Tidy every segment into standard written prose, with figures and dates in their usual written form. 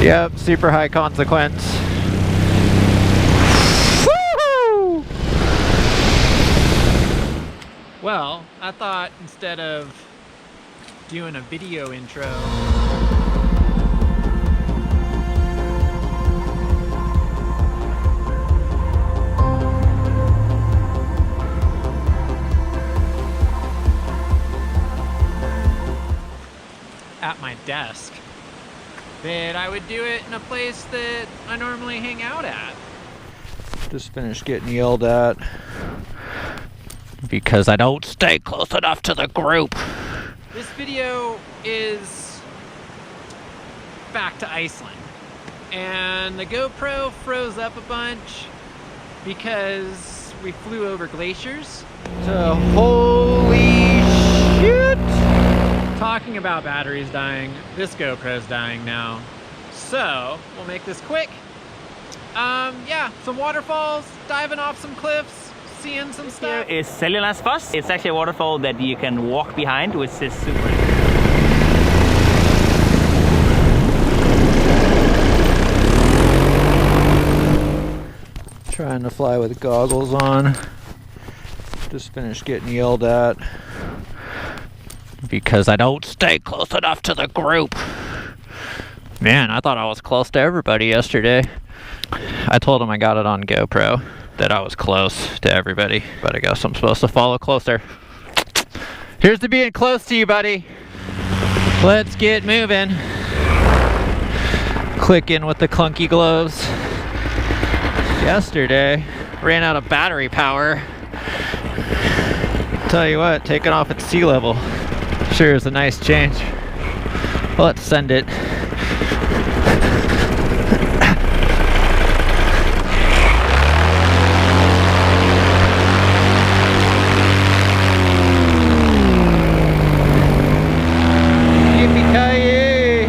Yep, super high consequence. Woo! Well, I thought instead of doing a video intro, at my desk, that I would do it in a place that I normally hang out at. Just finished getting yelled at because I don't stay close enough to the group. This video is back to Iceland, and the GoPro froze up a bunch because we flew over glaciers. So holy shit! Talking about batteries dying, this GoPro's dying now. So, we'll make this quick. Yeah, some waterfalls, diving off some cliffs, seeing some stuff. Here is Seljalandsfoss. It's actually a waterfall that you can walk behind, which is super. Trying to fly with goggles on. Just finished getting yelled at because I don't stay close enough to the group. Man, I thought I was close to everybody yesterday. I told him I got it on GoPro, that I was close to everybody, but I guess I'm supposed to follow closer. Here's to being close to you, buddy. Let's get moving. Click in with the clunky gloves. Yesterday, ran out of battery power. Tell you what, taking off at sea level sure is a nice change. Let's send it. Yippee-ki-yay!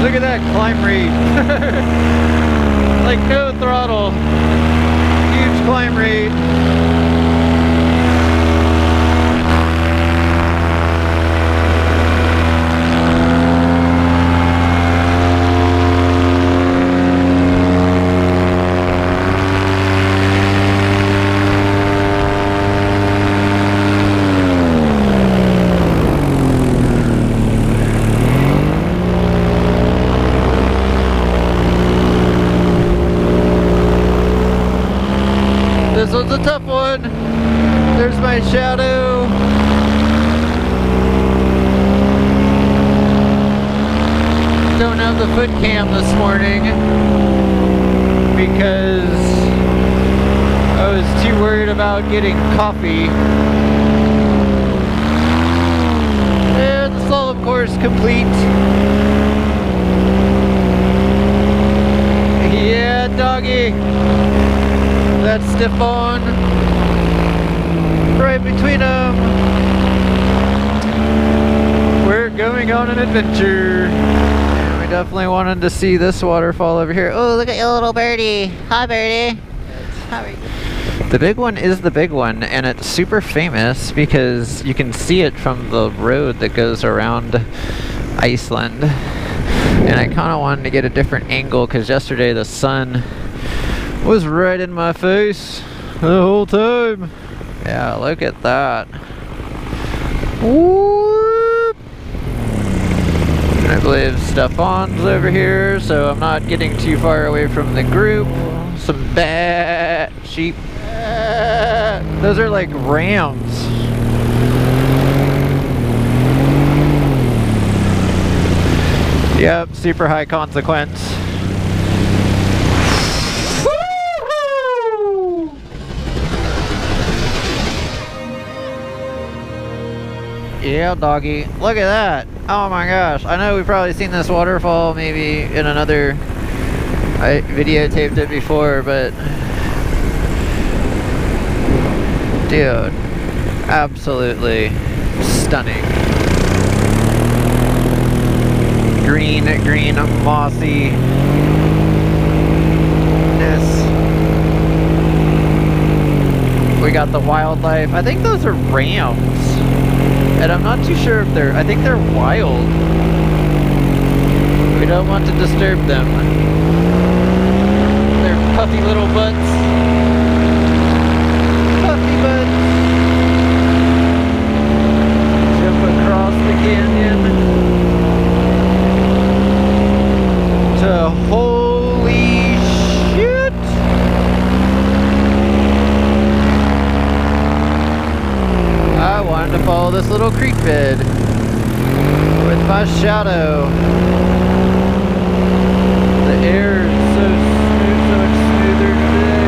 Look at that climb rate. Like no throttle. Huge climb rate. This one's a tough one. There's my shadow. Don't have the foot cam this morning because I was too worried about getting coffee. And the slalom course complete. Yeah, doggy. That stiff on right between them. We're going on an adventure. And we definitely wanted to see this waterfall over here. Oh, look at your little birdie. Hi, birdie. Hi. The big one is the big one, and it's super famous because you can see it from the road that goes around Iceland. And I kind of wanted to get a different angle because yesterday the sun was right in my face the whole time. Yeah, look at that. Whoop. I believe Stefan's over here, so I'm not getting too far away from the group. Some bad sheep. Those are like rams. Yep, super high consequence. Yeah, doggy. Look at that. Oh my gosh. I know we've probably seen this waterfall maybe in another... I videotaped it before, but... Dude. Absolutely stunning. Green, mossy. We got the wildlife. I think those are rams. And I'm not too sure if they're, I think they're wild. We don't want to disturb them. Their puffy little butts. Puffy butts. Jump across the canyon to holy shit. I wanted to follow this little creek bed with my shadow. The air is so smooth, so much smoother today.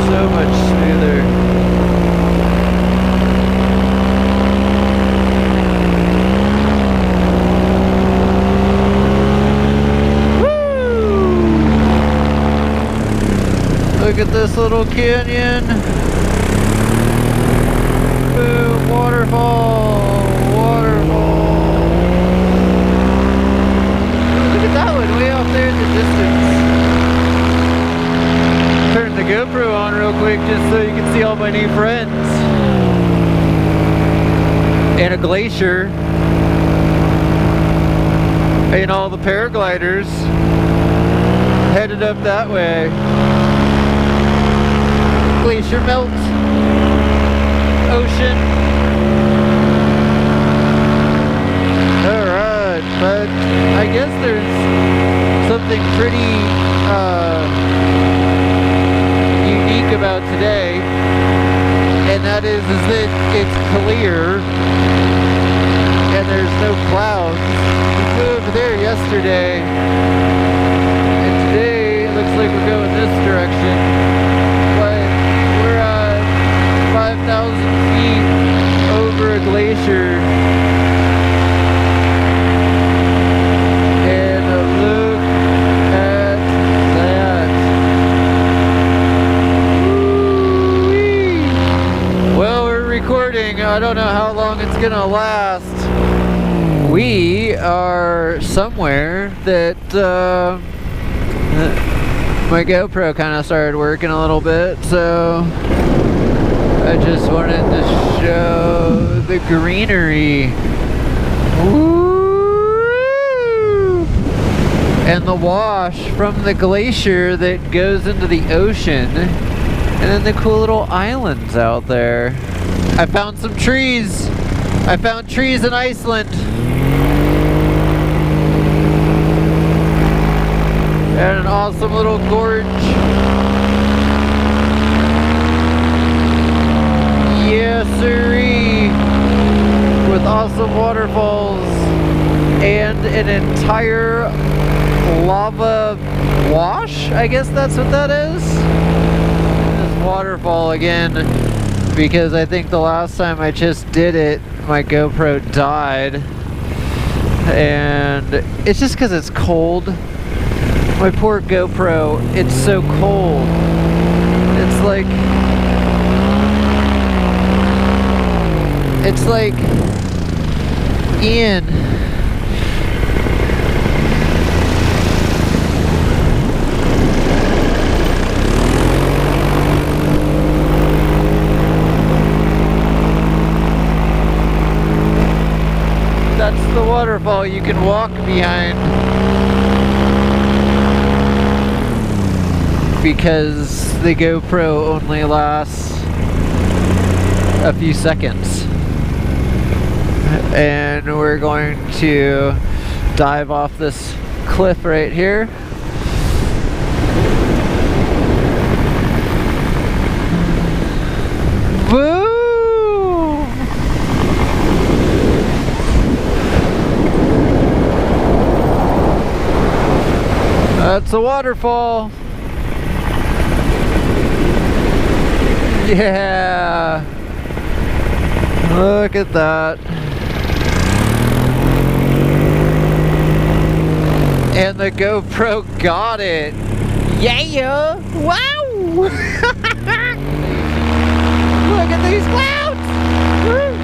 So much smoother. Woo! Look at this little canyon. Boom, waterfall, waterfall. Look at that one way off there in the distance. Turn the GoPro on real quick just so you can see all my new friends. And a glacier. And all the paragliders headed up that way. Glacier melt. Ocean. Alright, but I guess there's something pretty unique about today, and that is that it's clear and there's no clouds. We flew over there yesterday, and today it looks like we're going this direction, but we're at 5,000 feet over a glacier. And look at that. Woo-wee. Well, we're recording. I don't know how long it's gonna last. We are somewhere that my GoPro kind of started working a little bit, so I just wanted to show the greenery. Woo! And the wash from the glacier that goes into the ocean. And then the cool little islands out there. I found some trees. I found trees in Iceland. And an awesome little gorge. Yes, sirree, with awesome waterfalls and an entire lava wash. I guess that's what that is. This waterfall again, because I think the last time I just did it, my GoPro died, and it's just because it's cold. My poor GoPro, it's so cold. It's like Ian. That's the waterfall you can walk behind. Because the GoPro only lasts a few seconds. And we're going to dive off this cliff right here. Boom! That's a waterfall. Yeah! Look at that. And the GoPro got it. Yeah! Wow! Look at these clouds! Woo!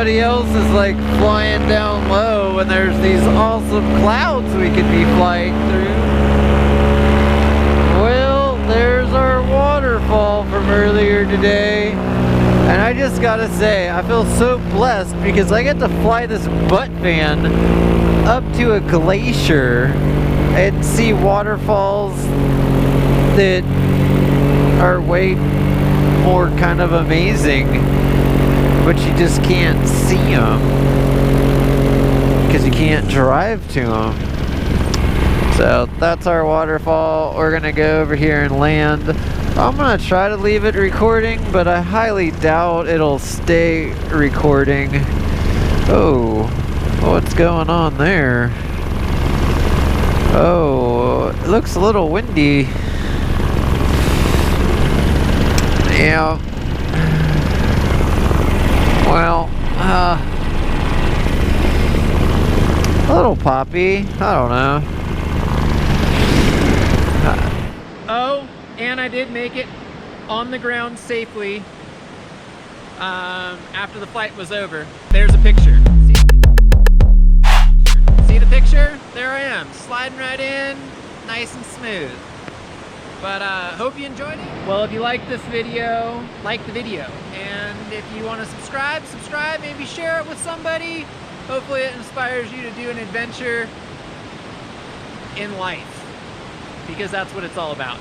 everybody else is like flying down low and there's these awesome clouds we could be flying through. Well, there's our waterfall from earlier today. And I just gotta say, I feel so blessed because I get to fly this butt van up to a glacier and see waterfalls that are way more kind of amazing, but you just can't see them because you can't drive to them. So that's our waterfall. We're gonna go over here and land. I'm gonna try to leave it recording, but I highly doubt it'll stay recording. Oh, what's going on there? Oh, it looks a little windy. Yeah. Well, a little poppy. I don't know. Oh, and I did make it on the ground safely after the flight was over. There's a picture. See the picture? There I am, sliding right in, nice and smooth. But hope you enjoyed it. Well, if you liked this video, like the video. And if you want to subscribe, maybe share it with somebody. Hopefully it inspires you to do an adventure in life, because that's what it's all about.